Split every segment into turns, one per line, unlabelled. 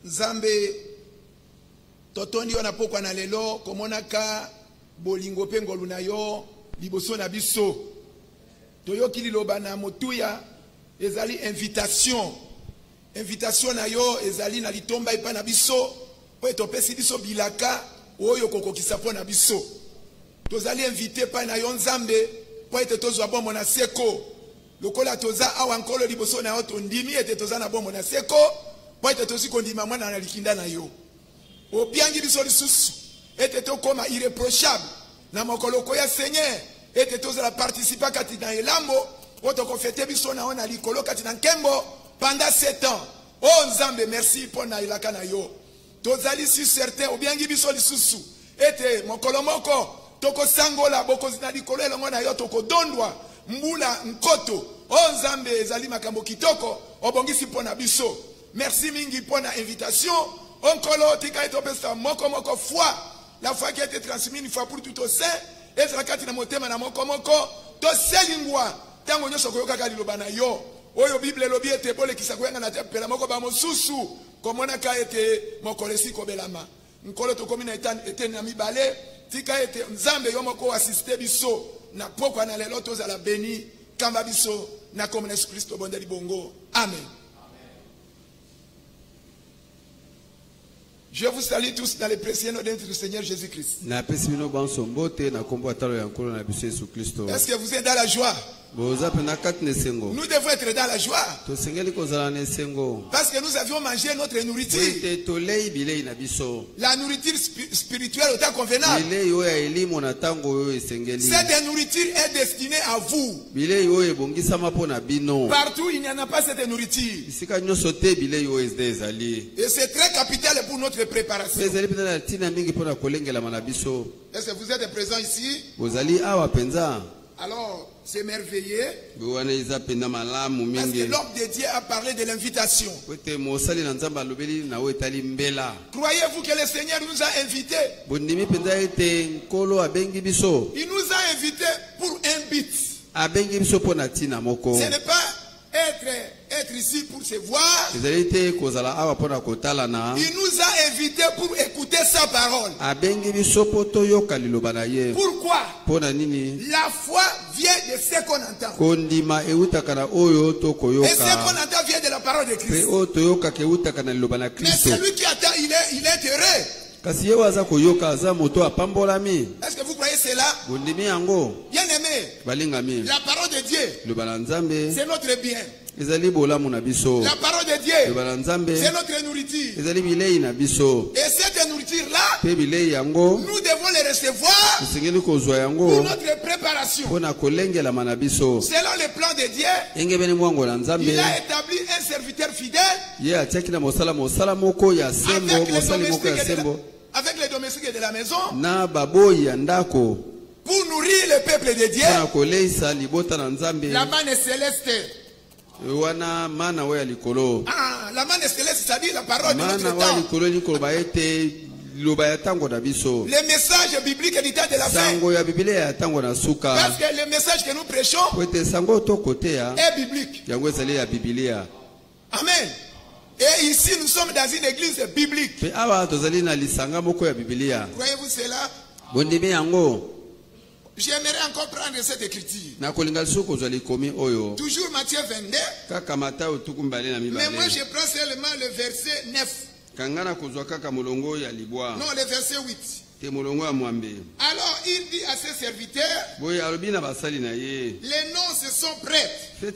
Nzambe totondi ona pokwa na lelo komonaka bolingo pe ngolu na yo liboso na biso toyoki liloba na motuya ezali invitation na yo ezali na litomba epa na biso po etopesi biso bilaka oyo kokokisa po na biso tozali invité pa na yo Nzambe po ete tozwa bombo na seko lokola toza awa nkolo liboso na yo tondimi ete toza na bombo na seko po ete tozi kondima mwana na likinda na yo obiangi biso lisusu ete tokoma irreprochable na mokolo koya Seigneur ete tozala participa kati na elambo po tokofete biso na yo na likolo kati na nkembo pendant 7 ans. Oh Nzambe merci po na ilaka na yo tozali si certain obiangi biso lisusu ete mokolo moko toko sangola bokozi na likolo elongo na yo toko dondwa mbula nkoto. Oh Nzambe ezali makambo kitoko obongisi po na biso. Merci mingi po na invitation. Onkolo tika eto pesa moko foi. La foi qui a été transmise une fois pour tout au sein. Et la kati na motema na moko to selingwa tango nyoso koyoka kali lobana yo. Oyo Bible lobi ete bole kisakuyanga na tepela moko ba mosusu komona ka ete mokolesi kobelama. Nkolo to komina ete na mibale tika ete Nzambe yo moko assiste biso na pokwa na lelo to za la béni kamba biso na comme Jésus Christ bondeli bongo. Amen. Je vous salue tous dans le précieux nom de notre Seigneur Jésus-Christ. Est-ce que vous êtes dans la joie? Nous devons être dans la joie. Parce que nous avions mangé notre nourriture. La nourriture spirituelle autant convenable. Cette nourriture est destinée à vous. Partout il n'y en a pas cette nourriture. Et c'est très capital pour notre préparation. Est-ce que vous êtes présents ici? Alors, c'est merveilleux. Parce que l'homme de Dieu a parlé de l'invitation. Croyez-vous que le Seigneur nous a invités? Il nous a invités pour un but. Ce n'est pas être ici pour se voir. Il nous a invités pour écouter sa parole. Pourquoi? La foi vient de ce qu'on entend. Et ce qu'on entend vient de la parole de Christ. Mais celui qui attend, il est heureux. Est-ce que vous croyez cela? Bien aimé, la parole de Dieu, c'est notre bien. La parole de Dieu, c'est notre nourriture. Et cette nourriture-là, nous devons les recevoir pour notre préparation. Selon le plan de Dieu, il a établi un serviteur fidèle avec les domestiques de la maison pour nourrir le peuple de Dieu. La manne céleste. La manne céleste, c'est-à-dire la parole de notre temps. Les messages bibliques du temps de la fin. Parce que le message que nous prêchons est biblique. Amen. Et ici nous sommes dans une église biblique. Croyez-vous cela? J'aimerais encore prendre cette écriture. Toujours Matthieu 22. Mais moi je prends seulement le verset 9. Non, le verset 8. Alors il dit à ses serviteurs, les noms se sont prêts, mais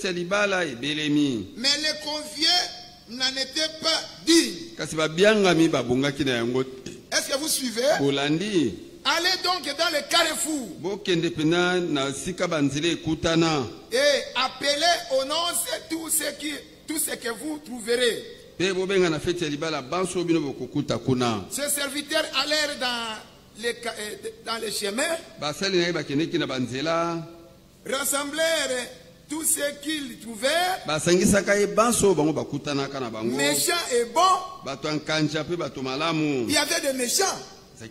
les conviés n'en étaient pas dignes. Est-ce que vous suivez? Allez donc dans le carrefour et appelez au nom tout ce que vous trouverez. Ces serviteurs allèrent dans les chemins, rassemblèrent tout ce qu'ils trouvèrent, méchants et bons. Il y avait des méchants.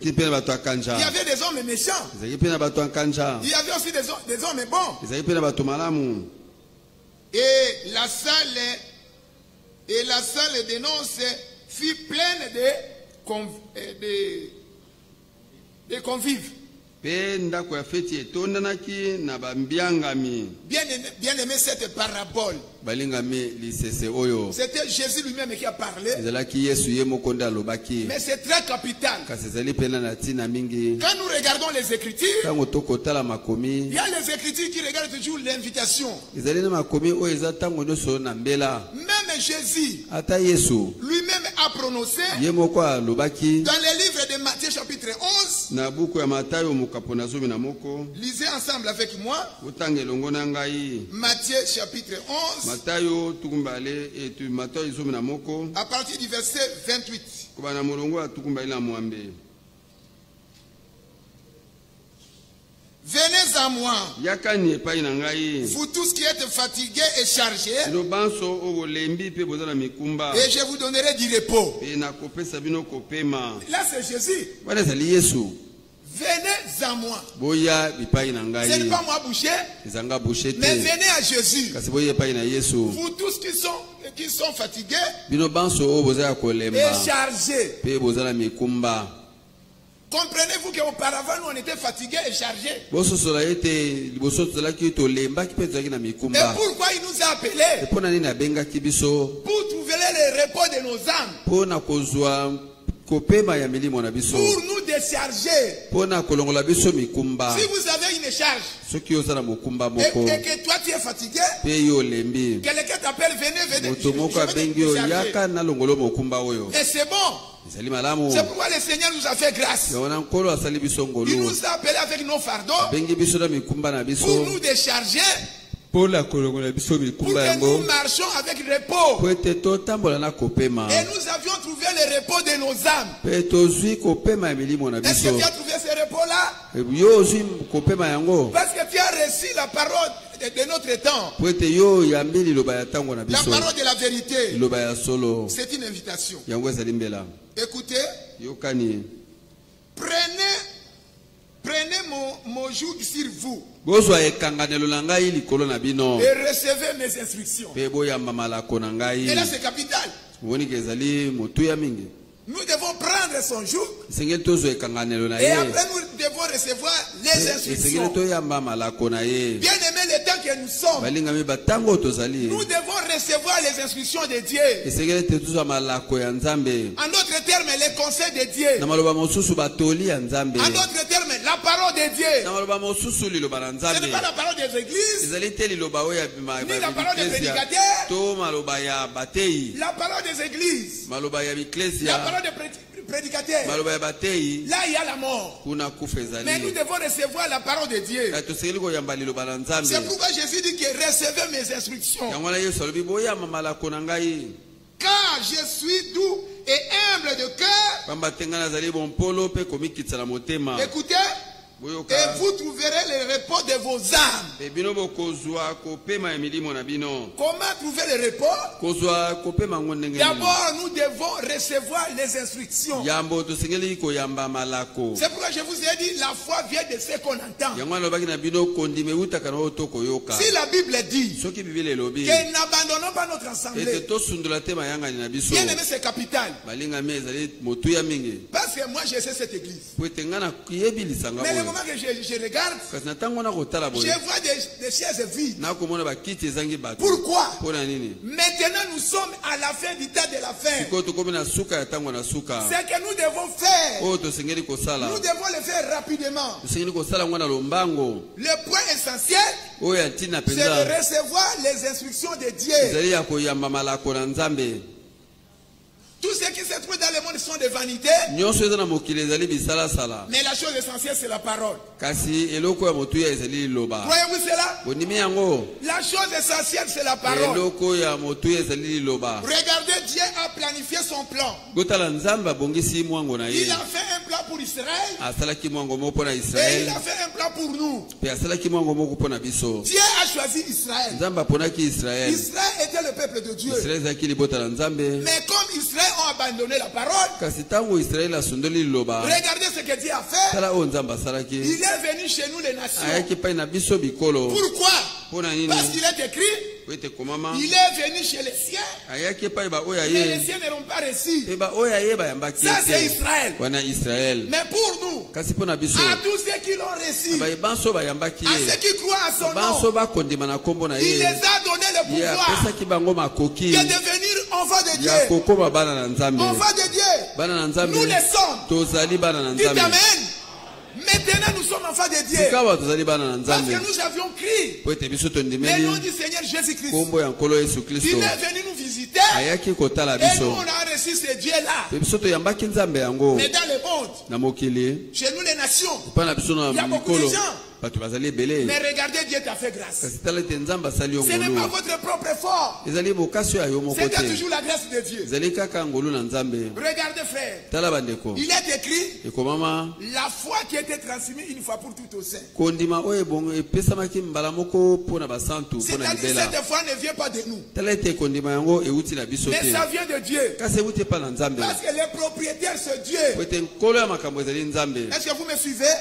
Il y avait des hommes méchants. Il y avait aussi des hommes bons. Et la salle dénonce fut pleine de convives.
Bien
aimé cette parabole. C'était Jésus lui-même qui a parlé. Mais c'est très capital. Quand nous regardons les Écritures, il y a les Écritures qui regardent toujours l'invitation. Même Jésus lui-même a prononcé dans le livre de Matthieu chapitre 11. Lisez ensemble avec moi. Matthieu chapitre 11. À partir du verset 28. Venez à moi, vous tous qui êtes fatigués et chargés, et je vous donnerai du repos. Là c'est Jésus. Venez à moi. Ce n'est pas moi boucher, mais venez à Jésus. Vous tous qui sont fatigués et chargés. Comprenez-vous qu'auparavant nous on était fatigués et chargés. Et pourquoi il nous a appelés? Pour trouver le repos de nos âmes. Pour nous décharger. Si vous avez une charge et que toi tu es fatigué, quelqu'un t'appelle, venez. Et c'est bon. C'est pourquoi le Seigneur nous a fait grâce. Il nous a appelés avec nos fardeaux pour nous décharger, pour que nous marchions avec repos. Et nous avions trouvé le repos de nos âmes. Est-ce que tu as trouvé ce repos-là? Parce que tu as reçu la parole de notre temps. La parole de la vérité. C'est une invitation. Écoutez. Prenez mon joug sur vous. Et recevez mes instructions. Et là c'est capital. Nous devons prendre son joug et après nous devons recevoir les instructions. Bien aimé le temps que nous sommes, nous devons recevoir les instructions de Dieu. En d'autres termes, les conseils de Dieu. En d'autres termes, la parole de Dieu. Ce n'est pas la parole des églises, ni la parole des prédicateurs, la parole des églises, la parole des prédicateurs. Là il y a la mort. Mais nous devons recevoir la parole de Dieu. C'est pourquoi Jésus dit que recevez mes instructions. Car je suis doux et humble de cœur. Écoutez. Et vous trouverez le repos de vos âmes. Comment trouver le repos? D'abord, nous devons recevoir les instructions. C'est pourquoi je vous ai dit, la foi vient de ce qu'on entend. Si la Bible dit que n'abandonnons pas notre assemblée, bien aimé, c'est capital. Parce que moi, je sais cette église. Mais le moment que je regarde, je vois des chaises vides. Pourquoi? Maintenant nous sommes à la fin du temps de la fin. Ce que nous devons faire, nous devons le faire rapidement. Le point essentiel, c'est de recevoir les instructions de Dieu. Tous ceux qui se trouvent dans le monde sont des vanités. Mais la chose essentielle, c'est la parole. Croyez-vous cela? La chose essentielle, c'est la parole. Regardez, Dieu a planifié son plan. Il a fait un plan pour Israël. Et il a fait un plan pour nous. Dieu a choisi Israël. Israël était le peuple de Dieu. Mais comme Israël ont abandonné la parole, regardez ce que Dieu a fait. Il est venu chez nous les nations. Pourquoi? Parce qu'il est écrit, Il est venu chez les siens, mais les siens ne l'ont pas reçu. Ça, c'est Israël. Mais pour nous, à tous ceux qui l'ont reçu, à ceux qui croient à son nom, il les a donné le pouvoir de devenir enfants de Dieu. Enfants de Dieu. Nous le sommes. Dites Amen. Maintenant nous sommes enfants de Dieu. Parce que nous avions crié le nom du Seigneur Jésus-Christ. Il est venu nous visiter. Et nous on a reçu ce Dieu-là. Mais dans le monde, chez nous les nations, il y a beaucoup de gens. Mais regardez, Dieu t'a fait grâce. Ce n'est pas votre propre effort. C'est toujours la grâce de Dieu. Regardez, frère. Il est écrit la foi qui a été transmise une fois pour toutes au sein. C'est-à-dire cette foi ne vient pas de nous. Mais ça vient de Dieu. Parce que les propriétaires, c'est Dieu. Est-ce que vous me suivez?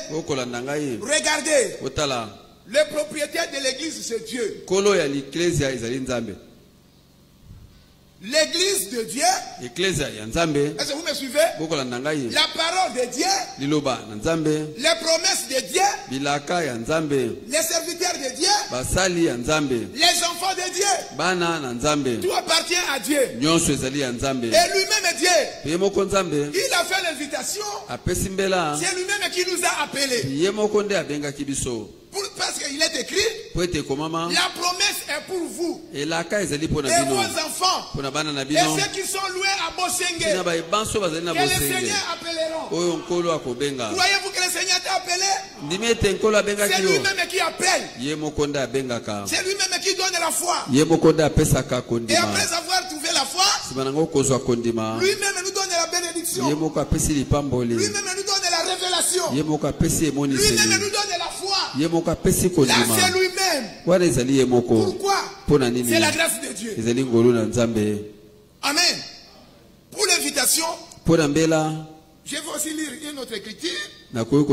Regardez. Le propriétaire de l'église, c'est Dieu. L'église de Dieu. Est-ce que vous me suivez? La parole de Dieu. Les promesses de Dieu. Les serviteurs de Dieu. Les enfants de Dieu. Tout appartient à Dieu. Et lui-même est Dieu. Il a fait l'invitation. C'est lui-même qui nous a appelés. Parce qu'il est écrit, la promesse est pour vous et vos enfants et ceux qui sont loués à Bosenge, que le Seigneur appelleront. Croyez-vous que le Seigneur t'a appelé? C'est lui-même qui appelle. C'est lui-même qui donne la foi. Et après avoir trouvé la foi, lui-même nous donne la bénédiction. Lui-même nous donne la révélation. Lui-même nous donne la foi. Là, c'est lui-même. Pourquoi? C'est la grâce de Dieu. Amen. Pour l'invitation, je vais aussi lire une autre écriture. L'écriture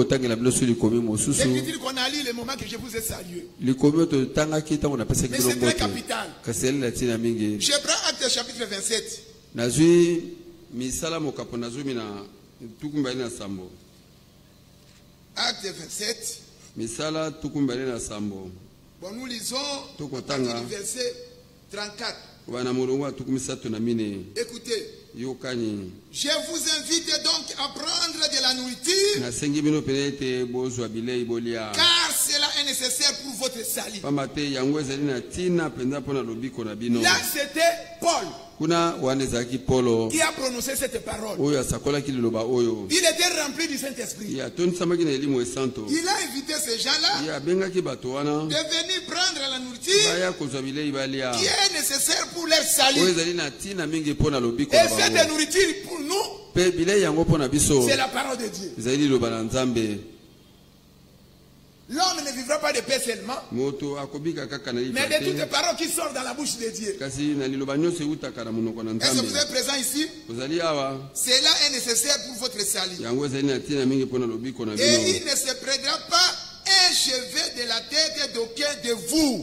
qu'on a lu le moment que je vous ai salué. Mais c'est très capital. Je prends Acte chapitre 27. Acte 27. Bon, nous lisons du verset 34. Écoutez. Je vous invite donc à prendre de la nourriture, car cela est nécessaire pour votre salut. Là, c'était Paul qui a prononcé cette parole. Il était rempli du Saint-Esprit. Il a invité ces gens-là de venir prendre la nourriture qui est nécessaire pour leur salut. Et cette nourriture pour nous, c'est la parole de Dieu. L'homme ne vivra pas de paix seulement, mais de toutes les paroles qui sortent dans la bouche de Dieu. Est-ce que vous êtes présent ici? Cela est nécessaire pour votre salut. Et il ne se prendra pas un cheveu de la tête d'aucun de vous.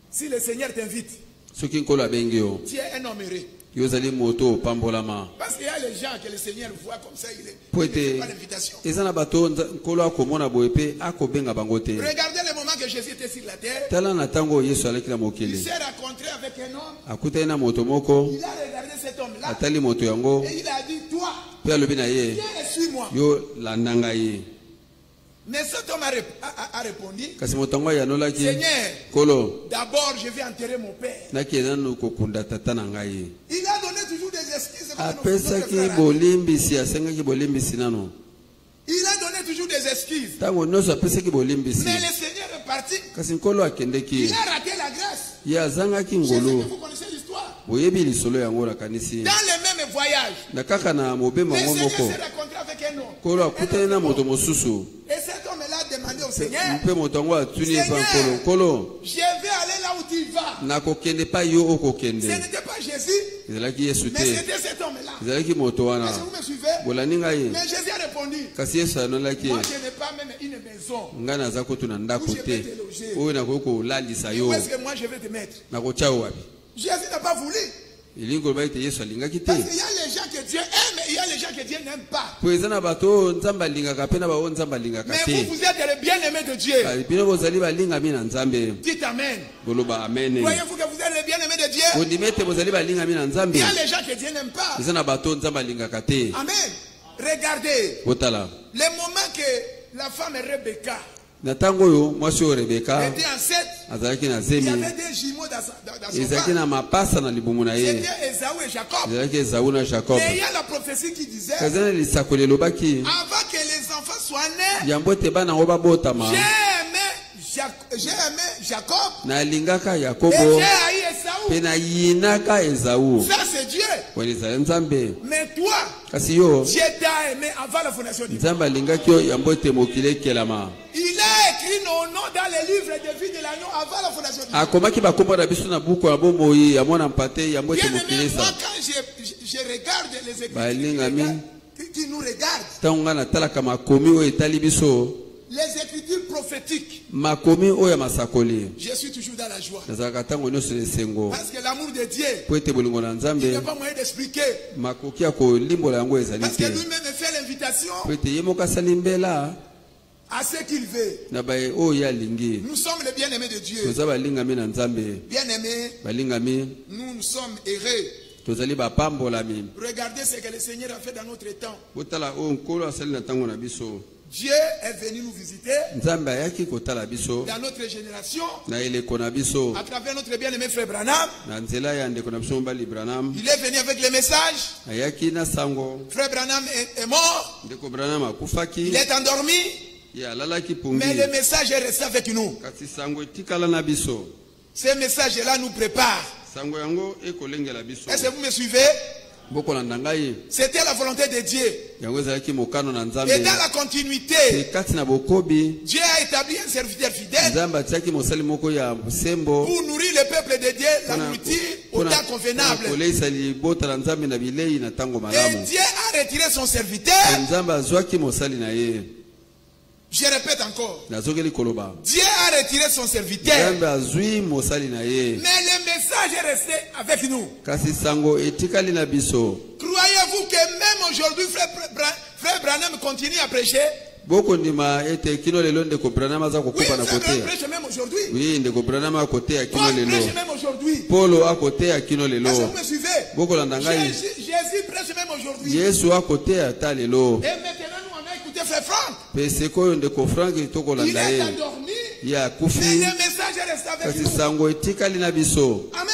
Si le Seigneur t'invite, tu es un homme heureux. Parce qu'il y a les gens que le Seigneur voit comme ça, il ne fait pas l'invitation. Regardez le moment que Jésus était sur la terre. Il s'est rencontré avec un homme. Il a regardé cet homme-là. Et il a dit, toi, viens et suis-moi. Mais cet homme a répondu, Seigneur, d'abord je vais enterrer mon père. Il a donné toujours des excuses. Il a donné toujours des excuses. Mais le Seigneur est parti. Il a raté la grâce. Je sais que vous connaissez l'histoire. Dans le même voyage, le Seigneur s'est rencontré avec un homme. Et cet homme-là a demandé au Seigneur, je vais aller là où tu vas. Ce n'était pas Jésus, mais c'était cet homme-là. Est-ce que vous me suivez? Mais Jésus a répondu, moi je n'ai pas pas même une maison.
Ngana za kutu na ndako
Où je vais
te.
te loger.
Oyo na koko lalisa
Où
yo.
est-ce que moi je vais te mettre?
Na ko chao wapi?
Jésus n'a pas voulu.
Ilingo ba ite Yesu alingaki te.
Parce qu'il y a les gens que Dieu aime et il y a les gens que Dieu n'aime pas.
Poeza na bato nzamba alingaka pe na ba nzamba alingaka
Mais
te.
vous êtes les bien-aimés de Dieu.
Bino bozali balinga mina nzambe.
Dites amen.
Boloba amen.
Voyez-vous que vous êtes les bien-aimés de Dieu?
Ondimete bozali balinga mina nzambe.
Il y a les gens que Dieu n'aime pas.
Eza na bato nzamba alingaka te.
Amen. Regardez.
Botala.
Le moment que la femme Rebecca
Na tango yo mwasi o Rebeka
était enceinte,
azalaki na
il y
zemi.
avait des jumeaux dans son
Ezalaki
ventre.
na mapasa na libumu na ye.
C'était Esaü et Jacob.
Ezalaki Esaú na Jacob.
Mais il y a la prophétie qui disait,
Kazana lisakoli elobaki
avant que les enfants soient nés,
yambo te bana ngo babotama.
j'ai aimé Jacob
Nalingaka
et
Yakobo
j'ai haï Esaü.
pe na yinaka Esaú.
Ça c'est Dieu.
Wali ezali nzambe.
Mais toi,
Kasi yo
Dieu t'a aimé avant la fondation du monde.
nzambe alingaki yo yambo te mokili ekelama.
Il a écrit nos noms dans les livres de vie de l'agneau avant la fondation du monde.
Akomaki bakombo na biso na buku ya bomoi ya mwana mpate yambo te
Bien
mokili
aimé, moi
sa.
quand je regarde les
Balingami.
écritures qui nous regardent,
Tango nga natalaka makomi oyo etali biso.
les écritures prophétiques,
Makomi oyo ya masakoli.
je suis toujours dans la joie.
Nazalaka tango nyonso na esengo.
Parce que l'amour de Dieu,
Po ete bolingo na
il n'y
nzambe
a pas moyen d'expliquer.
makoki ya kolimbola yango ezali
Parce que
te.
lui-même fait l'invitation
Po ete ye moko asali mbela
à ce qu'il veut.
na baye oyo ye alingi.
Nous sommes les bien-aimés de Dieu.
Toza balingami na nzambe.
Bien-aimés,
Balingami
nous sommes heureux.
tozali bapambolami.
Regardez ce que le Seigneur a fait dans notre temps.
Botala oyo nkolo asali na ntango na biso.
Dieu est venu nous visiter
Nzambe ayaki kotala biso
dans notre génération
na eleko na biso
à travers notre bien-aimé frère Branham.
na nzela ya ndeko na biso mobali Branham.
Il est venu avec le message.
Ayaki na sango.
Frère Branham est mort.
Ndeko Branham akufaki.
Il est endormi.
Ye alalaki
Mais
pungi.
le message est resté avec nous.
Kasi sango etikala na biso.
Ce message-là nous prépare.
Sango yango ekolengela biso.
Est-ce que vous me suivez?
Bokolanda ngai.
C'était la volonté de Dieu.
Yango ezalaki mokano na
Et
nzambe.
dans la continuité,
Kati na bokobi
Dieu a établi un serviteur fidèle
nzambe atiaki mosali moko ya sembo
pour nourrir le peuple de Dieu, la nourriture au temps convenable.
koleisa libota na nzambe na bilei na ntango
Et
malamu.
Dieu a retiré son serviteur.
Nzambe azwaki mosali na ye.
Je répète encore.
Nazokeli koloba.
Dieu a retiré son serviteur.
Nzambe azwi mosali na ye.
Mais le message est resté avec nous.
Kasi sango etikali na biso.
Croyez-vous que même aujourd'hui, frère Branham continue à prêcher?
Boko ndima ete kino lelo ndeko Branham aza
Oui,
kokopa na
frère Branham
kote.
prêche même aujourd'hui.
Oui, ndeko Branham akoteya kino
Paul
lelo.
prêche même aujourd'hui.
Polo akoteya kino lelo.
Est-ce que vous me suivez?
Boko landa ngai.
Jésus prêche même aujourd'hui.
Yesu akoteya ta lelo.
Et maintenant, nous on a écouté frère Franck.
Pese koyo ndeko Frank
Il
tokolanda
est
ye.
endormi.
Ya
Mais
kufi.
le message est resté avec
Kasi
nous.
sango etikali na biso.
Amen.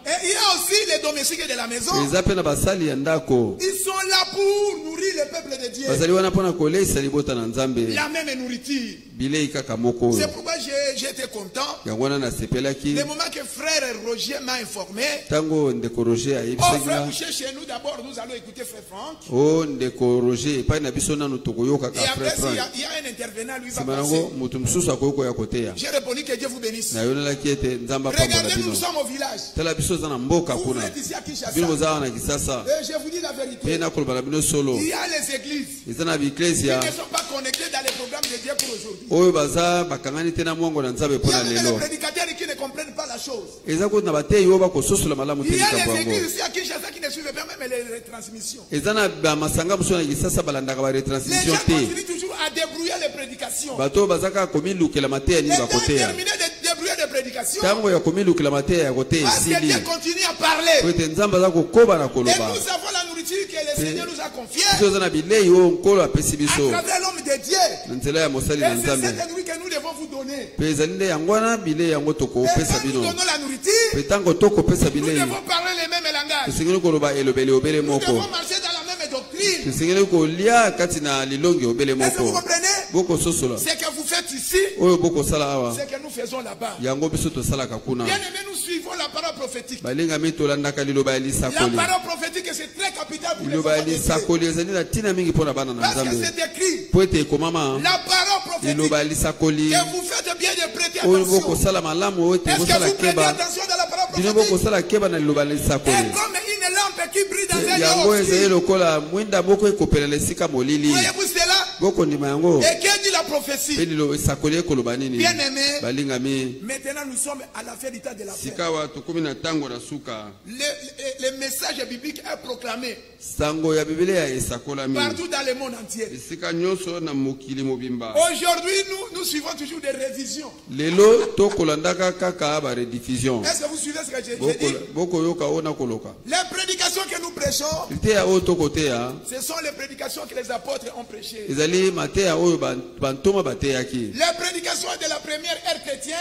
Et il y a aussi les domestiques de la maison.
Eza pe na basali ya ndako.
Ils sont là pour nourrir le peuple de Dieu.
Basali wana pona koleisa libota na nzambe.
La même nourriture.
Bilei kaka moko.
C'est pourquoi j'étais content.
Yango wana nasepelaki.
Le moment que frère Roger m'a informé.
Tango ndeko Roger
Oh frère
ayebisaki.
Boucher, chez nous d'abord, nous allons écouter frère Franck.
Oh ndeko Roger epai na biso nanu tokoyoka
Et
ka frère
après,
Frank.
il y a un intervenant, lui va
Sima
passer.
nango mutu mosusu akoki koya koteya.
J'ai répondu que Dieu vous bénisse.
Nayonelaki ete nzambe apambola
Regardez,
bino.
nous sommes au village.
Tala biso oza na mboka
Vous
kuna.
êtes ici à Kinshasa.
Bino boza wana na Kisasa.
Et je vous dis la
Pe
vérité.
nakoloba na bino solo.
Il y a les églises
Eza na
qui
bieklesia
ne sont pas connectées dans les programmes de Dieu pour aujourd'hui.
oyo baza bakangani te na mwango na nzambe
Il y a
mpona
même les
lelo.
prédicateurs qui ne comprennent pas la chose.
Eza kuti na bateyi oyo bakososola malamu te
Il y a
likambo
les églises
yango.
ici à Kinshasa qui ne suivent pas même les retransmissions.
Eza na bamasanga mosusu na Kisasa balandaka
Les
baretransmission
gens
te.
continuent toujours à débrouiller les prédications.
Bato oyo baza kaka komilukela mateya
Les
nini
gens
bakoteya.
terminent de débrouiller les prédications.
Ntango ya komilukela mateya ya koteya
Parce que
esili.
Dieu continue à parler.
Po ete nzambe aza kokoba na
Et
koloba.
nous avons la nourriture que le Seigneur nous a confiée
Biso oza na bilei oyo nkolo apesi
à
biso
travers l'homme de Dieu.
na nzela ya mosali
Et
na
c'est
nzambe.
cette nourriture que nous devons vous donner.
Pe ezali nde yango wana bilei yango
Et
tokopesa
quand nous
bino.
donnons la nourriture,
Pe ntango tokopesa
nous
bilei
devons parler les mêmes langages.
tosengeli koloba elobeli obele
Nous
moko.
devons marcher dans la même doctrine.
Tosengeli kolia kati na lilongi obele
Est-ce que vous
moko.
comprenez?
Bokososola
Ce que vous faites ici,
oyo bokosala awa
c'est que nous faisons là-bas.
yango biso tosalaka kuna.
Bien aimé, nous suivons la parole prophétique.
balingami tolandaka liloba ya
La
lisakoli.
parole prophétique, c'est très capital pour les
liloba ya
enfants de Dieu.
lisakoli ezali na ntina mingi mpo na bana na
Parce que
nzambe
c'est écrit.
po ete ekomama
La parole prophétique
liloba ya lisakoli
que vous faites bien de prêter
oyo
attention.
bokosala malamu oyo ete
Est-ce que
bosala
vous prêtez
keba
attention dans la parole
bino
prophétique?
bokosala keba na liloba ya
Et
lisakoli.
comme une lampe qui brille dans un
yango
lieu
ezali
obscur.
lokola mwinda moko ekopelela esika molili.
Voyez-vous cela?
bokondima yango
Et que dit la prophétie.
Pelilo esakole koloba nini?
Bien-aimé,
Balingami.
maintenant nous sommes à la fin du temps de la fin.
Sikawa tukumi na tango na suka.
Le message biblique est proclamé
Sango ya Biblia esakolami.
partout dans le monde entier.
Esika nyonso na mokili mobimba.
Aujourd'hui, nous suivons toujours des révisions.
Lelo tokolandaka kaka ba rediffusion.
Est-ce que vous suivez ce que j'ai dit?
Boko yoka ona koloka.
Les prédications que nous prêchons,
Ite oto kotea.
ce sont les prédications que les apôtres ont prêchées.
Ezali matea oyo bantoma bateyaki.
Les prédications de la première ère chrétienne,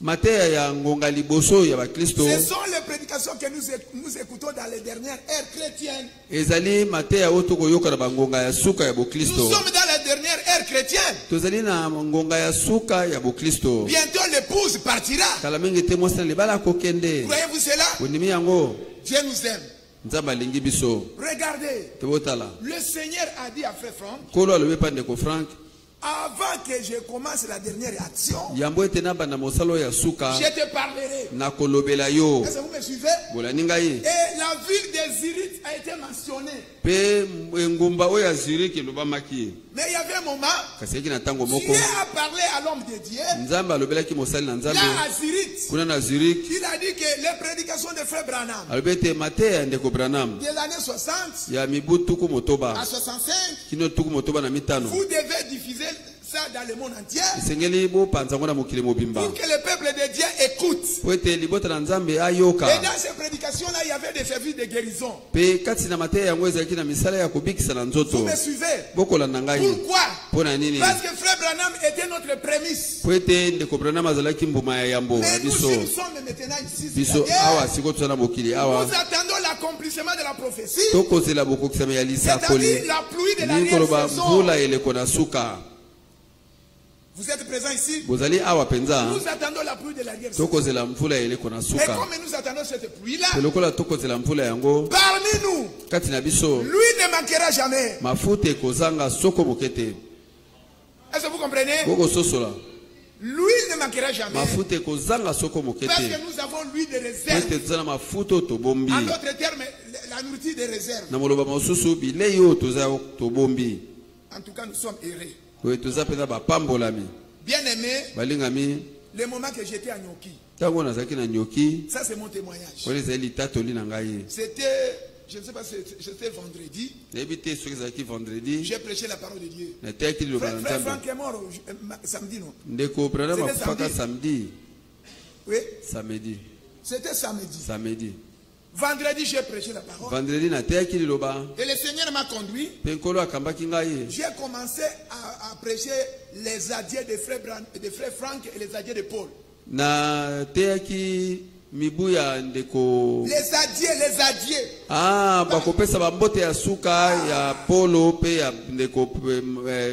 Matea ya ngonga liboso ya bakristo.
ce sont les prédications que nous écoutons dans les dernières ères chrétiennes.
Ezali matea oto koyoka na bangonga ya suka ya
Nous
bokristo.
sommes dans la dernière ère chrétienne.
Tozali na ngonga ya suka ya bokristo.
Bientôt l'épouse partira.
Kala mingi te mwasi na libala kokende.
Croyez-vous cela?
Bondimi yango
Dieu nous aime.
nzambe alingi biso.
Regardez,
Tobotala.
le Seigneur a dit à Frère Franck,
Kolo alobi pa ndeko Frank.
avant que je commence la dernière action,
Yambo ete na banda mosalo ya suka.
je te parlerai.
Na kolobela yo.
Est-ce que vous me suivez?
Bolani ngai.
Et la ville des Zirites a été mentionnée.
Pe ngumba oyo ya Zurich elobamaki.
Mais il y avait un moment,
Kasi eki na tango moko.
Dieu a parlé à l'homme de Dieu.
Nzambe alobelaki mosali na nzambe.
Là à Zirite,
Kuna na Zurich.
il a dit que les prédications de Frère Branham
Alobi ete mateya ya ndeko Branham.
de l'année 60
Ya mibu tuku
à
motoba.
65,
Kino tuku motoba na mitano.
vous devez diffuser ça dans le monde entier
Esengeli bo panzango na mokili mobimba.
pour que le peuple de Dieu écoute.
Po ete libota na nzambe
Et
ayoka.
dans ces prédications-là, il y avait des services de guérison.
Pe kati na mateya yango ezalaki na misala ya kobikisa na
Vous
nzoto.
me suivez?
Bokolanda ngai.
Pourquoi?
Pona nini?
Parce que Frère Branham était notre prémisse.
Po ete ndeko Branham azalaki mbuma ya yambo
Mais
na
nous,
biso.
si nous sommes maintenant ici,
Biso
c'est-à-dire,
awa siko tozala na mokili awa.
nous attendons l'accomplissement de la prophétie,
Tokozela bokokisama ya lisakoli.
c'est-à-dire la pluie de
Likoloba
l'arrière-saison.
mvula eleko na suka.
Vous êtes présents ici?
Bozali awa penza.
Nous attendons la pluie de l'arrière-saison.
Tokozela mvula eleko na
Et
suka.
comme nous attendons cette pluie-là,
Pelokola tokozela mvula yango.
parmi nous,
Kati na biso.
lui ne manquera jamais.
Mafuta ekozanga soko mokete.
Est-ce que vous comprenez?
Boko sosola.
Lui ne manquera jamais.
Mafuta ekozanga soko
Parce
mokete.
que nous avons lui de réserve.
Ete tozala mafuta tobombi.
En d'autres termes, la nourriture de réserve.
Na moloba mosusu bilei oyo toza tobombi.
En tout cas, nous sommes heureux.
Oyo toza penza bapambolami.
Bien-aimé,
Balingami.
le moment que j'étais à Nyoki,
Tango nazalaki na nyoki.
ça c'est mon témoignage.
Oyo ezali litatoli na ngai.
C'était, je ne sais pas, c'était vendredi.
Nayebi te soki ezalaki vendredi.
J'ai prêché la parole de Dieu.
Nateyaki liloba na
Frère
nzambe.
Franck est mort samedi, non?
Ndeko Branham
C'était
akufaka samedi.
Oui,
Samedi.
c'était samedi.
Samedi.
Vendredi, j'ai prêché la parole.
Vendredi nateyaki liloba.
Et le Seigneur m'a conduit.
Pe nkolo akambaki ngai.
J'ai commencé à prêcher les adieux de frère Franck et les adieux de Paul.
Nateyaki mibu ya ndeko.
Les adieux.
Ah, bakopesa bambote ya suka ya Polo pe ya ndeko.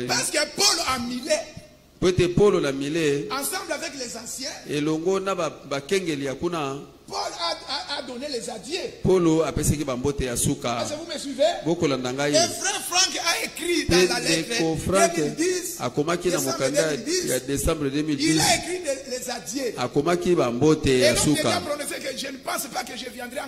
Parce que Paul a milé
Po ete Polo na mile.
ensemble avec les anciens.
Elongo na bakengeli ya kuna.
Paul a donné les adieux.
Polo apesaki bambote ya suka.
Est-ce que vous me suivez?
Bokolanda ngai.
Et frère Franck a écrit dans la lettre
Ndeko Frank
2010,
akomaki na
décembre
mokanda
2010,
ya décembre
il
2010.
a écrit les adieux.
Akomaki bambote
Et
ya
donc il a
suka.
prononcé que je ne pense pas que je viendrai,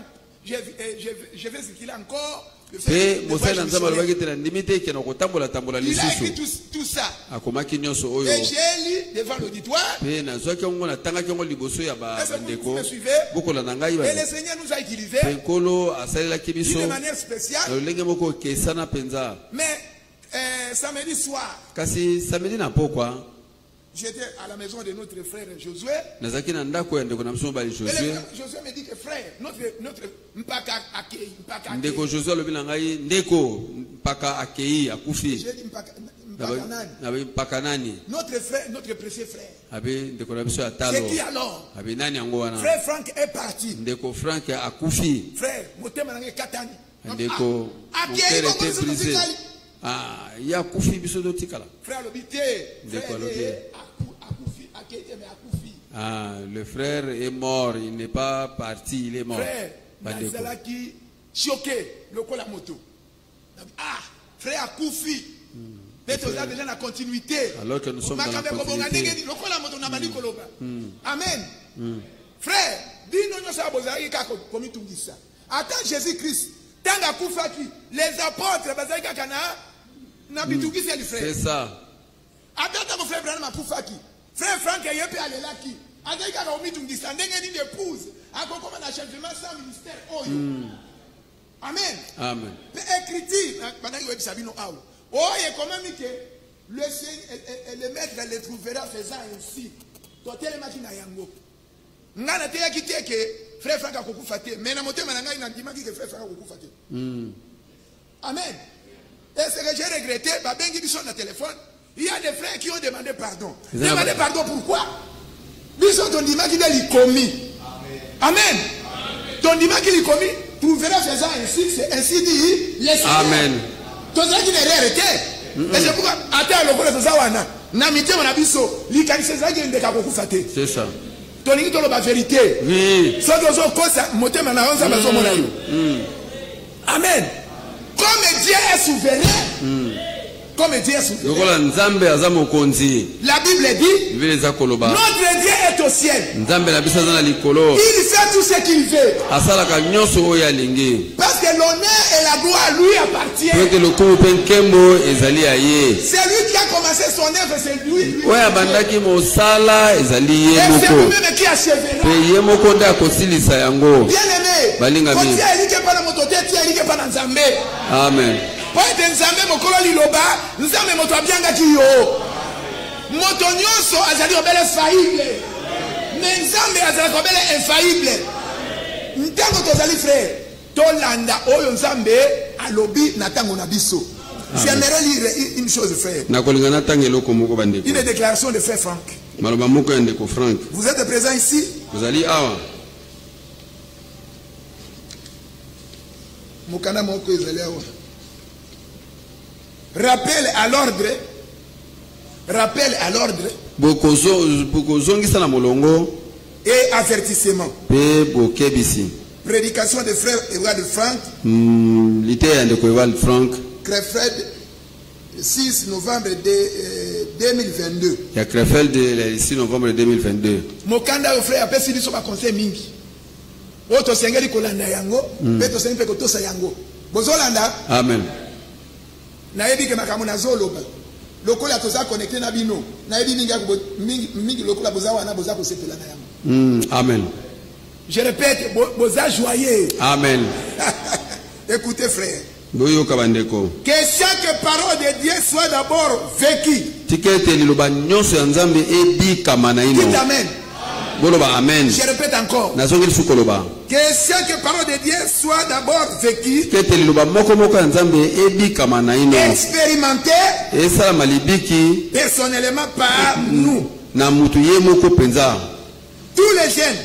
je vais circuler encore.
Pe mosali na nzambe alobaki te na ndimi te ekena kotambola tambola
Il a écrit
lisusu.
tout ça.
Akomaki nyonso oyo.
Et j'ai lu devant l'auditoire.
Pe nazwaki yango natangaki yango liboso ya
Est-ce que vous
bandeko.
me suivez?
Bokolanda ngai
Et
bana.
le Seigneur nous a utilisés
Pe nkolo asalelaki biso
d'une
na
manière spéciale.
lolenge moko ekesana mpenza.
Mais samedi soir,
Kasi samedi na pokwa
j'étais à la maison de notre frère Josué.
nazalaki na ndako ya ndeko na biso mobali
Et
Josué.
Josué me dit que frère, notre Mpaka Akei,
Ndeko Josué alobi na ngai ndeko mpaka akei akufi.
j'ai dit Mpaka Nani.
Na mpaka nani?
Notre frère, notre précieux frère.
Abe ndeko na biso ya talo.
C'est qui alors?
Abe nani yango wana?
Frère Franck est parti.
Ndeko Frank akufi.
Frère, motema nange katani.
Ndeko
Akei
mon cœur était
Kongo
brisé.
Sotikali.
Ah, ya akufi biso do tikala.
Frère Lobité,
Ndeko
frère
alobi.
Akufi, Akei mais Akufi.
Ah, le frère est mort, il n'est pas parti, il est mort.
Frère,
Bandeko.
Nazalaki choqué, lokola moto. Ah, frère Akufi. Mais tu as déjà la continuité.
Alors que nous sommes dans la continuité.
Lokola moto na bali koloba. Amen. Frère, dis-nous nous ça bozaki kako komi tungisa. Attends Jésus-Christ. Tanga kufaki, les apôtres bazaki kana na bitungisa les frères.
C'est ça.
Attends que frère Branham akufaki. Frère Frank yepe alelaki. Azaka ka omitungisa ndenge ni épouse. Akokoma na changement sans ministère oyo. Amen.
Amen.
Écriture bandaki webi sabino awo. Oye comment mike le maître le trouvera faisant ainsi. Totele makina yango. Ngana te yakite ke frère Frank akokufa te. Mais na motema na ngai na ndimaki ke frère Frank akokufa te. Amen. Et ce que j'ai regretté, babengi biso na téléphone. Il y a des frères qui ont demandé pardon. Demandé pardon pourquoi? Biso ton dima qui est commis. Amen. Ton dima qui est commis, trouveras faisant ainsi, c'est ainsi dit les Seigneur.
Amen.
Ton ça qui n'est rien arrêté. Et c'est pourquoi attends le collège zawana. Na mité mon abiso, li kanise za qui ndeka kokufa te.
C'est ça.
Ton ngi tolo ba vérité.
Oui.
So dozo kosa motema na onza bazo mona yo. Amen. Comme Dieu est souverain. Comme Dieu est souverain. La Bible dit notre Dieu est au ciel. Il fait tout ce qu'il veut. Parce que l'honneur et la gloire lui appartiennent. C'est lui qui a commencé son œuvre, c'est lui. Et c'est lui-même qui achèvera. Bien aimé, quand tu as dit que pas dans mon côté, tu as dit que pas dans Zambé.
Amen.
Pour être Nzambe mokolo liloba, Nzambe moto abianga ki yo. Moto nyonso azali obele faillible. Mais Nzambe azali obele infaillible. Ntango tozali frère, tolanda oyo Nzambe alobi na tango na biso. J'aimerais lire une chose frère. Une déclaration de frère Frank. Vous êtes présent ici?
Vous allez awa.
Mukana moko ezali awa. Rappel à l'ordre. Rappel à l'ordre. Et avertissement. Prédication de frère Edouard Frank. Krefeld, 6 novembre 2022.
Il y a Krefeld le 6 novembre 2022.
Mokanda frère appelle si soba conseil mingi. Oto sengeli kolanda yango, beto senpe ko tosa yango. Bozolanda?
Amen.
Naebi ke makamuna zoloba. Lokola toza connecté na bino. Naebi mingi lokola boza wana boza ko sepela na yango.
Amen.
Je répète, boza joyeux.
Amen.
Écoutez frère.
Que
chaque parole de Dieu soit d'abord vécue. Dites amen.
Amen.
Je répète encore. Que chaque parole de Dieu soit d'abord vécue, expérimentée personnellement par nous. Tous les jeunes,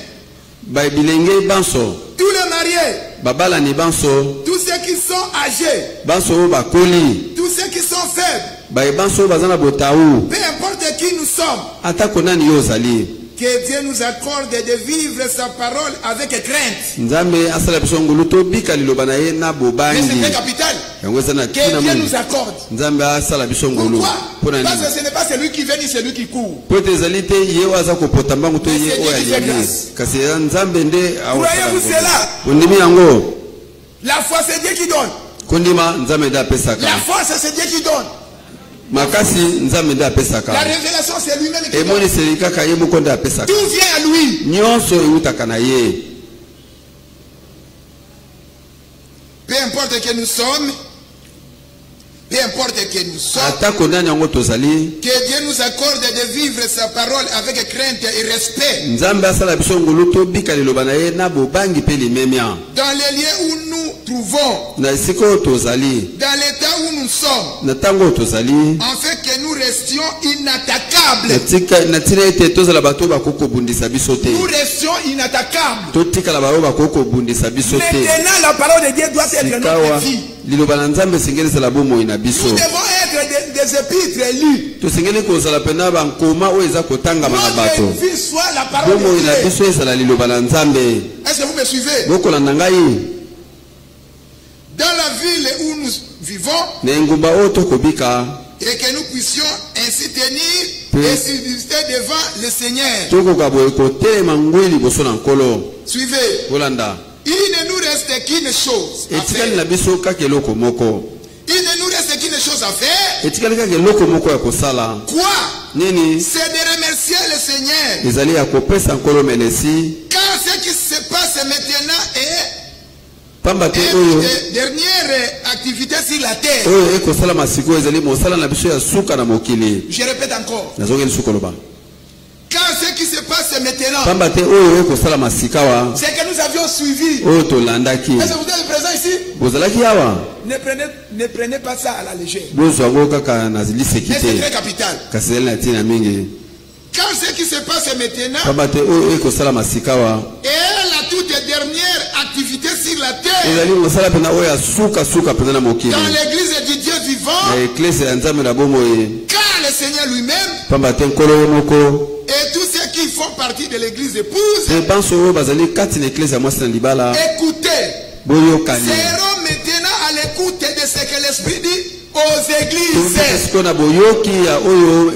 tous les mariés, tous ceux qui sont âgés, tous ceux qui sont faibles, peu importe qui nous sommes. Que Dieu nous accorde de vivre sa parole avec crainte. Mais c'est capital. Que Dieu nous accorde. Pourquoi? Parce que ce n'est pas celui qui vient ni celui qui court. Croyez-vous cela? La foi c'est Dieu qui donne. La force c'est Dieu qui donne. La révélation c'est lui-même qui donne. Tout vient à lui. Peu importe que nous sommes, que Dieu nous accorde de vivre sa parole avec crainte et respect. Dans les lieux où nous trouvons, dans l'état où nous sommes, en fait que nous restions inattaquables. Nous restions inattaquables. Maintenant la parole de Dieu doit être notre vie. Nous devons être des épîtres lus. Notre vie soit la parole de Dieu. Est-ce que vous me suivez? Dans la ville où nous vivons, et que nous puissions ainsi tenir et subsister devant le Seigneur. Suivez. Il ne nous reste qu'une chose à faire. Il ne nous reste qu'une chose à faire.
Etikalika ke loko moko ya kosala.
Quoi?
Nini?
C'est de remercier le Seigneur.
Ezali ya kopesa nkolo melesi.
Car ce qui se passe maintenant est
Pamba te oyo.
Dernière activité sur la terre.
Oyo ekosala masiko ezali mosala na biso ya suka na mokili.
Je répète encore.
Nazongeli sukoloba.
Car ce qui se passe maintenant,
Pamba te oyo ekosala masika wa.
c'est que nous avions suivi.
Oyo tolandaki.
Est-ce que vous êtes présent ici?
Bozalaki awa.
Ne prenez pas ça à la légère.
Bozwango kaka na lisekite.
Mais c'est très capital.
Kasi ezali na tina mingi.
Car ce qui se passe maintenant
Pamba te oyo ekosala masika wa.
est la toute dernière activité sur la terre.
Ezali mosala pena oyo ya suka pena na mokili.
Dans l'église du Dieu vivant.
Na eklese ya nzambe na bomoi.
Car le Seigneur lui-même
Pamba te nkolo moko.
et tous ceux qui font partie de l'église épouse,
Te banso oyo bazali kati na eklese ya mwasi na libala.
écoutez,
Boyokani.
seront maintenant à l'écoute de ce que l'Esprit dit aux églises.
Siko na boyoki ya oyo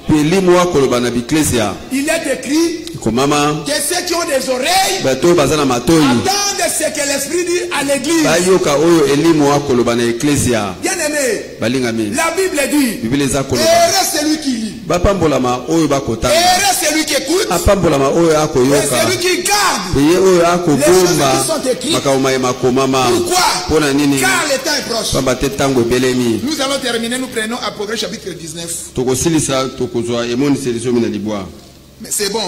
elimu akoloba na biklesia.
Il est écrit
Komama.
que ceux qui ont des oreilles
Bato bazana matoi.
attendent ce que l'Esprit dit à l'église.
Bayoka oyo elimu akoloba na eklesia.
Bien aimé,
Balingami.
la Bible dit,
Biblia za koloba.
heureux celui qui lit,
Bapambolama oyo bakotanga.
heureux celui qui écoute,
Apambolama oyo
et
akoyoka.
celui qui garde.
Peye oyo akobomba
Les choses qui sont écrites.
makaoma ya makomama.
Pourquoi?
Pona nini?
Car le temps est proche.
Pamba te tango ebelemi.
Nous allons terminer, nous prenons Apocalypse chapitre 19.
Tokosilisa tokozwa emoniseli somi na libwa.
Mais c'est bon,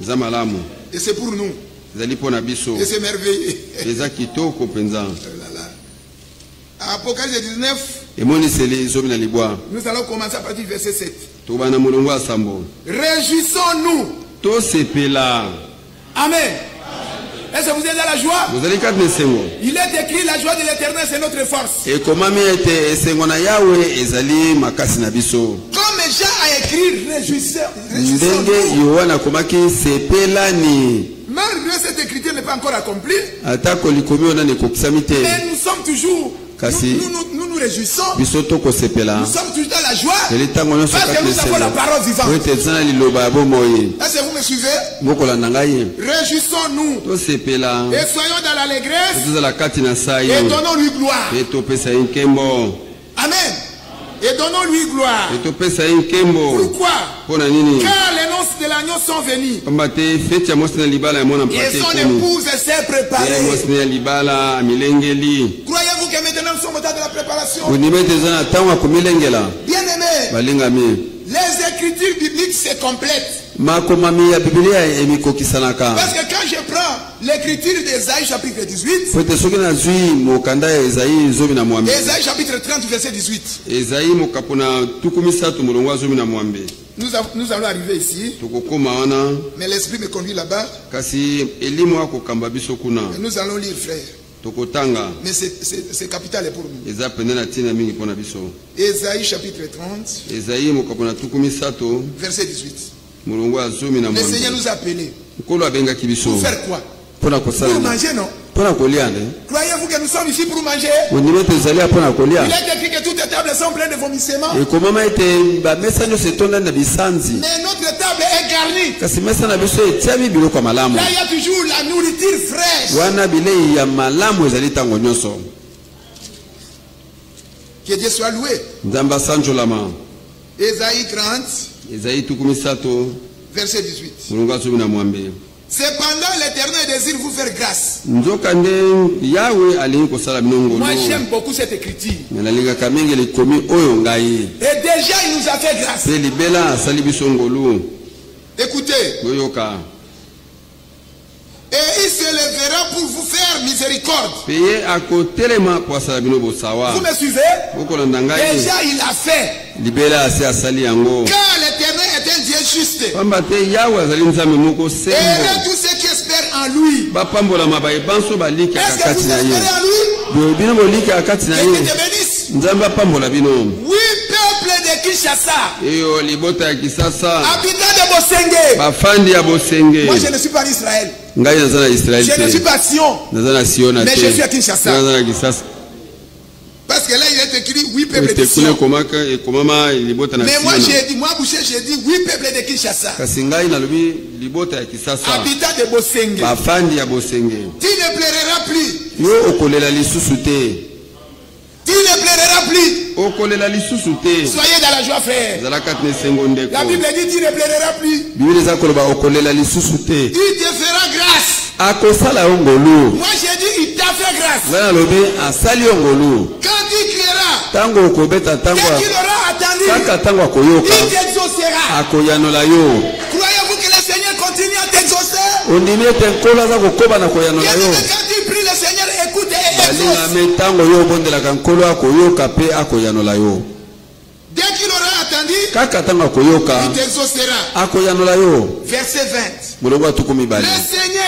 Eza malamu.
et c'est pour nous,
Ezali pona biso.
et c'est merveilleux.
Eza kitoko penza.
Oh là là. Apocalypse 19,
Emoniseli somi na libwa.
nous allons commencer à partir du verset 7.
Tobana mulungu asambo.
Réjouissons-nous.
Tosepela.
Amen. Est-ce que vous êtes dans la joie?
Bozali kati na esengo.
Il est écrit, la joie de l'éternel, c'est notre force.
Ekomami ete esengo na Yawe ezali makasi na biso.
Comme Jean a écrit, réjouissons-nous.
Ndenge Yohana akomaki sepelani.
Malgré cette écriture n'est pas encore accomplie,
Atako likomi ona nekokisami te.
mais nous sommes toujours,
Kasi.
nous réjouissons,
Biso tokosepela.
nous sommes toujours dans la joie,
Eli tango nyonso
parce que
kati na
nous avons la
esengo.
parole vivante.
Oyo ete zana liloba ya bomoi.
Est-ce que vous me suivez?
Mokolanda ngai.
Réjouissons-nous
Tosepela.
et soyons dans l'allégresse
Tozala kati na sai.
et donnons-lui gloire.
Pe topesa ye nkembo.
Amen. Et donnons-lui gloire.
Pe topesa ye nkembo.
Pourquoi?
Pona nini?
Car les noces de l'agneau sont venus
Pamba te feti ya mwasi na libala ya mwana
et
mpate
son
ekomi.
épouse s'est préparée.
Ya mwasi na libala amilengeli.
Croyez-vous que maintenant nous sommes au temps de la préparation?
Ondima ete eza na ntango ya komilengela.
Bien aimé,
Balingami.
les écritures bibliques se complètent.
Makomami ya Biblia emikokisanaka.
Parce que quand je prends l'écriture d'Ésaïe chapitre 18,
Po ete soki nazwi mokanda ya Ezayi zomi na mwambe.
Ésaïe chapitre 30 verset 18,
Ezayi mokapo na tuku misatu molongo ya zomi na mwambe.
nous allons arriver ici,
Tokokoma wana
mais l'Esprit me conduit là-bas
kasi elimu akokamba biso kuna.
et nous allons lire, frère.
Tokotanga
Mais c'est capital pour nous.
eza pene na ntina mingi mpona biso.
Ésaïe chapitre 30
Ezayi mokapo na tuku misatu
verset 18.
molongo ya zomi na
Le Seigneur
mwambe.
nous a appelés.
Nkolo abengaki biso
Pour faire quoi?
mpona
Pour
kosala
manger, non?
mpona kolia ne.
Croyez-vous que nous sommes ici pour manger?
Ondima ete ezali ya mpona
Il
kolia.
est écrit que toutes les tables sont pleines de vomissements.
Ekomama ete bamesa nyonso etondani na bisanzi.
Mais notre table est garnie.
Kasi mesa na biso etiami biloko ya malamu.
Là, il y a toujours la nourriture fraîche.
Wana bilei ya malamu ezali ntango nyonso.
Que Dieu soit loué.
Nzambe asanjolama.
Ésaïe 30,
Ezayi tuku misato
verset 18.
molongo ya zomi na mwambe.
Cependant, l'Éternel désire vous faire grâce.
Nzoka nde Yawe alingi kosala bino ngolu.
Moi, j'aime beaucoup cette écriture.
Me nalingaka mingi likomi oyo ngai.
Et déjà, il nous a fait grâce.
Pe libela asali biso ngolu.
Écoutez.
Toyoka.
Et il se lèvera pour vous faire miséricorde.
Peye akotelema po asala bino bosawa.
Vous me suivez?
Bokolanda ngai.
Déjà, il a fait.
Libela ase asali yango.
Car l'Éternel est un Dieu juste.
Pamba te Yawe azali nzambe moko
Et
sembo.
tous ceux qui espèrent en lui.
Bapambolama bayebanso balika
Est-ce que
kati
vous
na
espérez
ye.
en lui?
Bino bolika kati na
Que Dieu
ye.
te bénisse.
Nzambe apambola bino.
Oui, peuple de Kinshasa.
Eyo libota ya kisasa.
Habitant de Bosenge.
Bafandi ya bosenge.
Moi, je ne suis pas en Israël.
Ngai naza na Israel
Je ne suis
te.
pas à Sion.
Naza na Sion na te.
Mais je suis à Kinshasa.
Naza na Kisasa.
Parce que là, il est écrit oui, peuple de
Te kune
Sion.
komaka ekomama libota na
Mais moi,
Sion.
j'ai dit, moi, Boucher, j'ai dit oui, peuple de Kinshasa.
Kasi ngai nalobi libota ya kisasa.
Habitant de Bosenge.
Bafandi ya bosenge.
Tu ne pleureras plus.
Yo okolela lisusu te.
Tu ne pleureras plus.
okolela lisusu te.
Soyez dans la joie, frère.
Zalaka tne sengo ndeko.
La Bible dit tu ne plaideras plus.
Biblia za koloba okolela lisusu te.
Il te fera grâce.
Akosala ongolu.
Moi j'ai dit il t'a fait grâce.
Ngana lobi asali ongolu.
Quand tu crieras,
Tango okobeta tango.
dès qu'il aura attendu,
Kaka tango akoyoka.
il t'exaucera.
Akoyanola yo.
Croyez-vous que le Seigneur continue à t'exaucer?
Ondimi ete nkolo za kokoba na koyanola yo.
Quand tu pries, le Seigneur écoute et
Balinga
exauce.
me tango yo bondelaka nkolo akoyoka pe akoyanola yo.
Dès qu'il aura attendu,
Kaka tango akoyoka
il t'exaucera.
akoyanola yo.
Verset 20.
Mulongo atukumi
Le
bali.
Seigneur,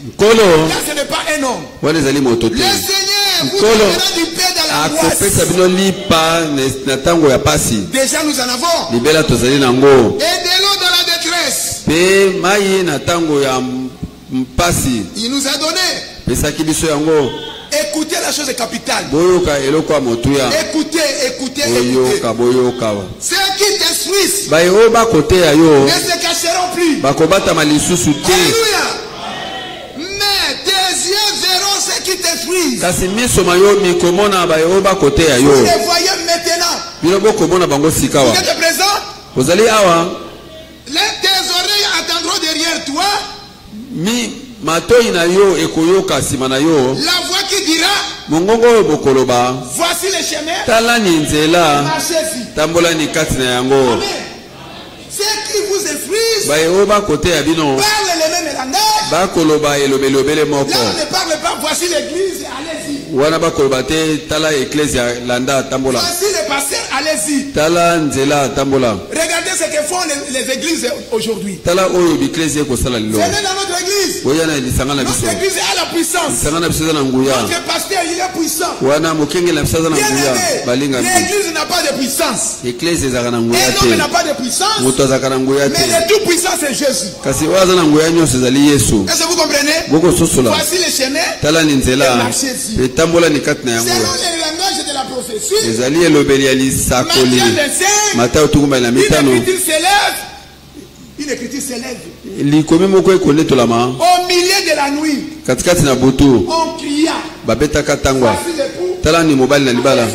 Nkolo
là ce n'est pas un homme.
wana ezali moto te.
Le Seigneur vous
Nkolo
donnera du pain dans l'angoisse.
akopesa bino lipa na tango ya pasi.
Déjà nous en avons.
Libela tozali nango.
Et de l'eau dans la détresse.
Pe mai na tango ya mpasi.
Il nous a donné.
Pesaki biso yango.
Écoutez la chose capitale.
Boyoka eloko ya motuya.
Écoutez, écoutez, écoutez.
Boyoka boyoka.
Ceux qui t'instruisent
Baye o bakoteya yo.
ne se cacheront plus.
Bakobatama lisusu te.
Alléluia. Mais tes yeux verront ceux qui t'instruisent.
Kasi miso mayo mikomona baye o bakoteya yo.
Vous les voyez maintenant.
Bino bokomona bango sikawa.
Vous êtes présent?
Ozali awa.
Tes oreilles attendront derrière toi
Mi matoi na yo ekoyoka sima na yo.
la voix qui dira
Mongongo oyo bokoloba.
voici le chemin,
Talani nzela.
marchez-y.
Tambolani kati na yango.
Amen. Ceux qui vous instruisent
Baye o bakoteya bino.
parlent le même langage.
Bakoloba elobelobele moko.
Là on ne parle pas voici l'église, allez-y.
Wana bakoloba te tala ecclesia landa tambola.
Voici le pasteur, allez-y.
Tala nzela tambola.
Regardez ce que font les églises aujourd'hui.
Tala oyo biklesia ekosala lilo.
Venez dans notre église.
Boyana lisanga na biso.
Notre église a la puissance.
Lisanga na biso na nguya.
Notre pasteur, il est puissant.
Wana mokenge na biso na
Bien
nguya.
aimé,
Balinga mbi.
l'église n'a pas de puissance.
Ecclesia ezaka na nguya
Un homme n'a
te.
pas de puissance.
Moto azaka na nguya
Mais
te.
le tout puissant, c'est Jésus.
Kasi oyo aza na nguya nyonso ezali Yesu.
Est-ce que vous comprenez?
Bokososola.
Voici le chemin.
Tala ni nzela.
Marchez-y.
Etambola ni kati na yango.
Selon le langage de la prophétie,
Ezali elobeli ya lisakoli.
Matthieu 25,
Matayo tukumba na
une
mitano.
écriture s'élève. Une écriture s'élève.
Likomi moko ekonetolama.
Au milieu de la nuit,
Katikati na butu.
on cria.
Babetaka tangwa.
Voici l'époux.
Tala ni mobali na libala.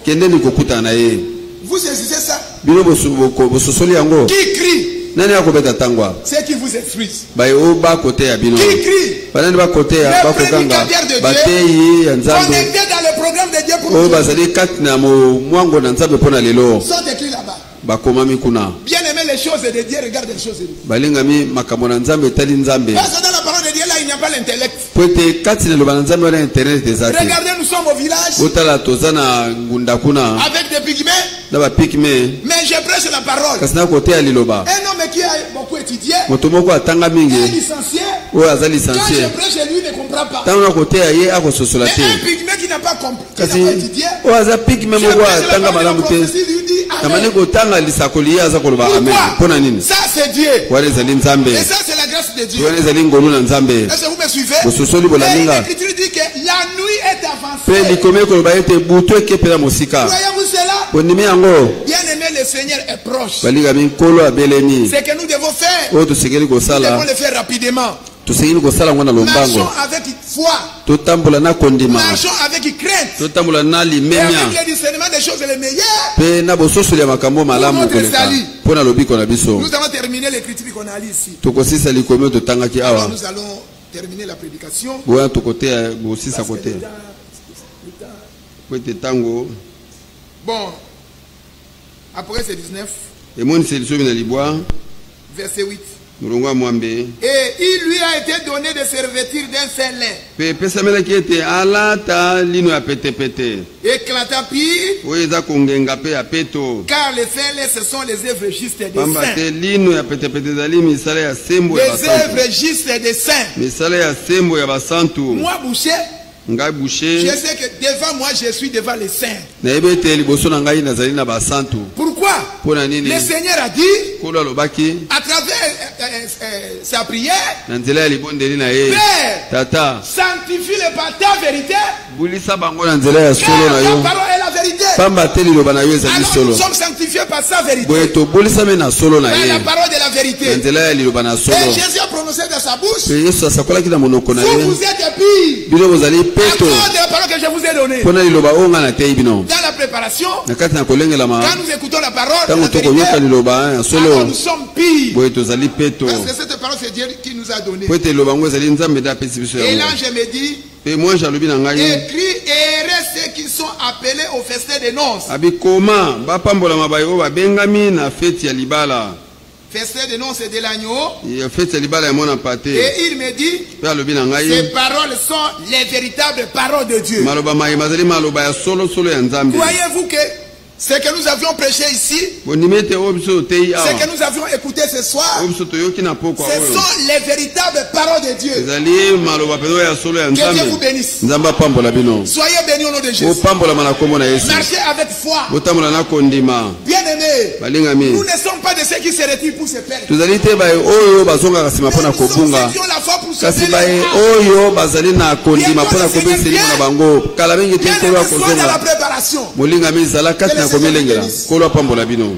Kende ni kokutana na ye.
Vous saisissez ça?
Bino bososoli yango.
Qui crie?
Nani akobeta tangwa?
Ceux qui vous instruisent.
Baye o bakoteya bino.
Qui crie?
Banani bakoteya
Les
bakoganga.
prédicateurs de Dieu.
Bateyi ya nzambe.
Connectés dans le programme de Dieu pour
Oyo
nous.
bazali kati na mwango na nzambe mpona lelo.
Sont écrits là-bas.
Bakomami kuna.
Bien aimer les choses de Dieu, regarde les choses de Dieu.
Balingami makambo na nzambe etali nzambe.
Parce que dans la parole de Dieu, là, il n'y a pas l'intellect.
Po ete kati na loba na nzambe wana internet eza te.
Regardez, nous sommes au village
Otala toza na ngunda kuna
avec des pygmées,
na bapigme.
mais je prêche la parole.
Kasi na koteya liloba.
Un homme qui a beaucoup étudié,
Moto moko atanga
un
mingi.
licencié,
Oyo aza
quand
licencié.
je prêche, lui ne comprend pas.
Ntango na koteya ye akososola
Mais
te.
un pygmée qui n'a pas compris, qui n'a
Kasi
pas étudié,
oyo aza pigme
je
moko
prêche la
atanga
parole de la
malamu te.
prophétie, lui dit
Kamani
Amen.
kotanga lisakoli ye aza koloba amen. Mpona nini?
Ça, c'est Dieu.
Wana ezali nzambe.
Et ça, c'est la grâce de Dieu.
Wana ezali ngolu na nzambe.
Est-ce que vous me suivez?
Bososoli
Et
bolaminga.
l'Écriture dit que la nuit est
Pe
avancée.
likomi koloba ete butu ekepela mosika.
Voyez-vous cela?
Bondimi yango.
Bien aimé, le Seigneur est proche.
Balingami nkolo abelemi.
Ce que nous devons faire,
Oyo tosengeli
nous devons
kosala.
le faire rapidement.
Tosengeli kosala ngo na
Marchons
lombango.
avec foi.
Totambola na kondima.
Marchons avec crainte.
Totambola na
Et
limemia.
avec le discernement des choses les meilleures.
Pe na bososoli ya makambo malamu
Pour notre
koleka.
salut.
Mpona lobiko na biso.
Nous avons terminé l'écriture qu'on a lu ici.
Tokosisa likomi oyo totangaki
Alors
awa.
nous allons terminer la prédication.
Boya tokoteya bosisa
Parce que
koteya.
le temps-
Po ete tango
Bon, après c'est 19,
emoniseli soki na libwa
verset 8.
molongo ya mwambe.
Et il lui a été donné de se revêtir d'un fin lin,
Pe epesamelaki ete alata lino ya petepete
éclatant pire,
oyo eza kongenga mpe ya peto.
car les fins lins, ce sont les œuvres justes des
Pamba te
saints.
lino ya petepete ezali misala ya sembo ya
Les
basantu.
œuvres justes des saints.
Misala ya sembo ya basantu.
Moi, boucher,
Ngai
je
bushe
sais que devant moi, je suis devant les saints.
nayebi ete liboso na ngai nazali na basantu.
Pourquoi?
Mpona nini?
Le Seigneur a dit,
Nkolo alobaki
à travers sa prière,
na nzela ya libondeli na ye,
Père,
tata
sanctifie-le par ta vérité,
bulisa bango na nzela ya solo
car
na
ta
yo.
parole est la vérité.
Pamba te liloba na yo ezali
Alors
solo.
nous sommes sanctifiés par sa vérité,
Boye tobulisami na solo na
par la
ye
parole de la
na
vérité.
nzela ya liloba na
Et
solo.
Jésus a prononcé dans sa bouche,
Pe Yesu asakolaki na monoko na
vous
ye,
vous êtes pire
bino bozali
à
peto
cause de la parole que je vous ai donné.
Pona liloba o nga na tei bino.
Dans la préparation,
Na kati na kolengela ma.
quand nous écoutons la parole,
Tango
la
toko
vérité,
yoka liloba solo.
alors nous sommes pires.
Boye tozali peto.
Parce que cette parole, c'est Dieu qui nous a donné.
Po ete liloba ngo ezali nzambe da pesi biso
Et
yango.
l'ange me dit,
Pe moi jalobi na ngai.
écris et errez ceux qui sont appelés au festin des noces.
Abi koma ba pambola mabayi o babengami na fete ya libala.
Festin des noces de l'agneau.
Ya fete ya libala ya mona pate.
Et il me dit,
Pe alobi na ngai.
ces paroles sont les véritables paroles de Dieu.
Maloba mai mazali maloba ya solo ya nzambe.
Croyez-vous que ce que nous avions prêché ici,
Bonimete o biso tei awa.
ce que nous avions écouté ce soir,
O biso toyoki na poko
ce
oyo.
sont les véritables paroles de Dieu.
Ezali maloba pedo ya solo ya
Que Dieu vous
nzambe.
bénisse.
Nzamba pambola bino.
Soyez bénis au nom de
O
Jésus.
pambola mana kombo na Yesu.
Marchez avec foi.
Botambola na kondima.
Bien-aimés,
Balingami.
nous ne sommes pas de ceux qui se retirent pour se perdre.
Tozali te baye oyo bazonga kasima pona
Nous sommes
kobunga.
ceux qui ont la foi pour se
Kasi
perdre.
baye oyo bazali na kondima pona kobisa elimo na bango. Kala mingi te
Bien-aimés,
kolo ya
soyez dans la
kozonga.
préparation.
Molingami zala kati na komelengela. Kolo ya pambola bino.